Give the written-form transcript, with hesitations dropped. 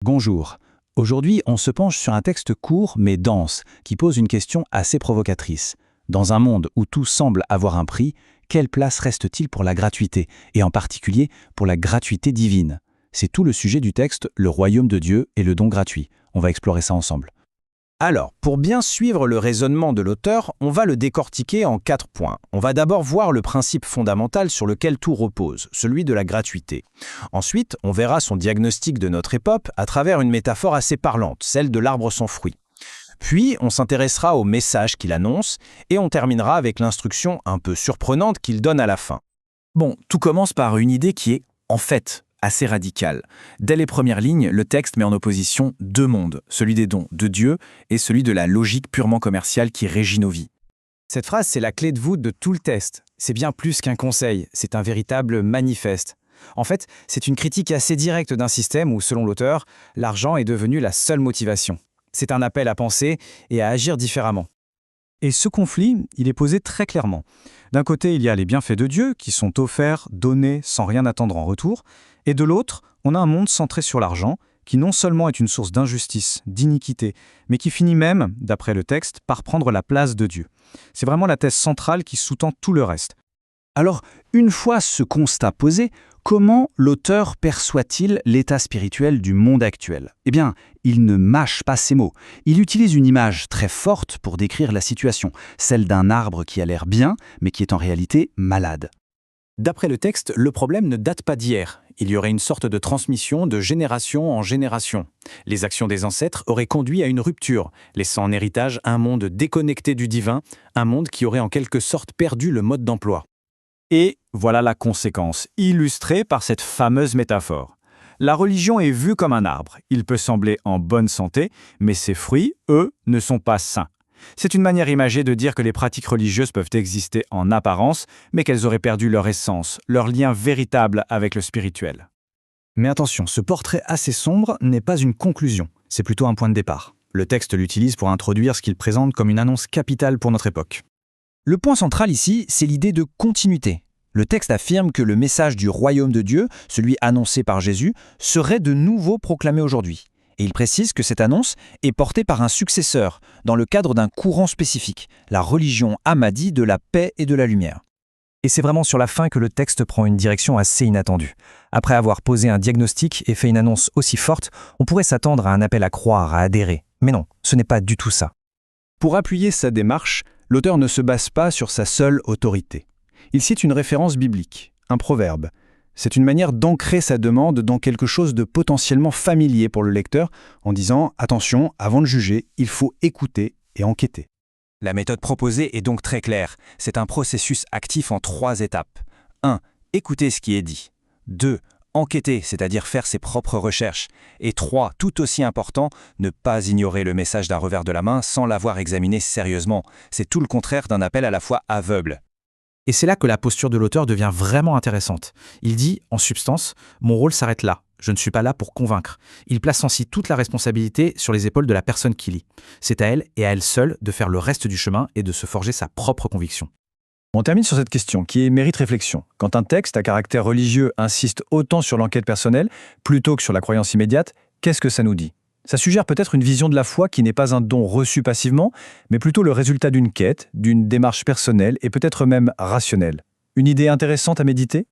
Bonjour. Aujourd'hui, on se penche sur un texte court mais dense qui pose une question assez provocatrice. Dans un monde où tout semble avoir un prix, quelle place reste-t-il pour la gratuité, et en particulier pour la gratuité divine? C'est tout le sujet du texte, le royaume de Dieu et le don gratuit. On va explorer ça ensemble. Alors, pour bien suivre le raisonnement de l'auteur, on va le décortiquer en 4 points. On va d'abord voir le principe fondamental sur lequel tout repose, celui de la gratuité. Ensuite, on verra son diagnostic de notre époque à travers une métaphore assez parlante, celle de l'arbre sans fruit. Puis, on s'intéressera au message qu'il annonce et on terminera avec l'instruction un peu surprenante qu'il donne à la fin. Bon, tout commence par une idée qui est, en fait, assez radicale. Dès les premières lignes, le texte met en opposition deux mondes, celui des dons de Dieu et celui de la logique purement commerciale qui régit nos vies. Cette phrase, c'est la clé de voûte de tout le texte. C'est bien plus qu'un conseil, c'est un véritable manifeste. En fait, c'est une critique assez directe d'un système où, selon l'auteur, l'argent est devenu la seule motivation. C'est un appel à penser et à agir différemment. Et ce conflit, il est posé très clairement. D'un côté, il y a les bienfaits de Dieu qui sont offerts, donnés sans rien attendre en retour, et de l'autre, on a un monde centré sur l'argent, qui non seulement est une source d'injustice, d'iniquité, mais qui finit même, d'après le texte, par prendre la place de Dieu. C'est vraiment la thèse centrale qui sous-tend tout le reste. Alors, une fois ce constat posé, comment l'auteur perçoit-il l'état spirituel du monde actuel? Eh bien, il ne mâche pas ses mots. Il utilise une image très forte pour décrire la situation, celle d'un arbre qui a l'air bien, mais qui est en réalité malade. D'après le texte, le problème ne date pas d'hier. Il y aurait une sorte de transmission de génération en génération. Les actions des ancêtres auraient conduit à une rupture, laissant en héritage un monde déconnecté du divin, un monde qui aurait en quelque sorte perdu le mode d'emploi. Et voilà la conséquence, illustrée par cette fameuse métaphore. La religion est vue comme un arbre. Il peut sembler en bonne santé, mais ses fruits, eux, ne sont pas sains. C'est une manière imagée de dire que les pratiques religieuses peuvent exister en apparence, mais qu'elles auraient perdu leur essence, leur lien véritable avec le spirituel. Mais attention, ce portrait assez sombre n'est pas une conclusion, c'est plutôt un point de départ. Le texte l'utilise pour introduire ce qu'il présente comme une annonce capitale pour notre époque. Le point central ici, c'est l'idée de continuité. Le texte affirme que le message du royaume de Dieu, celui annoncé par Jésus, serait de nouveau proclamé aujourd'hui. Et il précise que cette annonce est portée par un successeur, dans le cadre d'un courant spécifique, la religion Ahmadi de la paix et de la lumière. Et c'est vraiment sur la fin que le texte prend une direction assez inattendue. Après avoir posé un diagnostic et fait une annonce aussi forte, on pourrait s'attendre à un appel à croire, à adhérer. Mais non, ce n'est pas du tout ça. Pour appuyer sa démarche, l'auteur ne se base pas sur sa seule autorité. Il cite une référence biblique, un proverbe. C'est une manière d'ancrer sa demande dans quelque chose de potentiellement familier pour le lecteur, en disant « Attention, avant de juger, il faut écouter et enquêter ». La méthode proposée est donc très claire. C'est un processus actif en 3 étapes. 1. Écouter ce qui est dit. 2. Enquêter, c'est-à-dire faire ses propres recherches. Et 3. Tout aussi important, ne pas ignorer le message d'un revers de la main sans l'avoir examiné sérieusement. C'est tout le contraire d'un appel à la fois aveugle. Et c'est là que la posture de l'auteur devient vraiment intéressante. Il dit, en substance, « Mon rôle s'arrête là. Je ne suis pas là pour convaincre. » Il place ainsi toute la responsabilité sur les épaules de la personne qui lit. C'est à elle et à elle seule de faire le reste du chemin et de se forger sa propre conviction. On termine sur cette question qui mérite réflexion. Quand un texte à caractère religieux insiste autant sur l'enquête personnelle plutôt que sur la croyance immédiate, qu'est-ce que ça nous dit? Ça suggère peut-être une vision de la foi qui n'est pas un don reçu passivement, mais plutôt le résultat d'une quête, d'une démarche personnelle et peut-être même rationnelle. Une idée intéressante à méditer?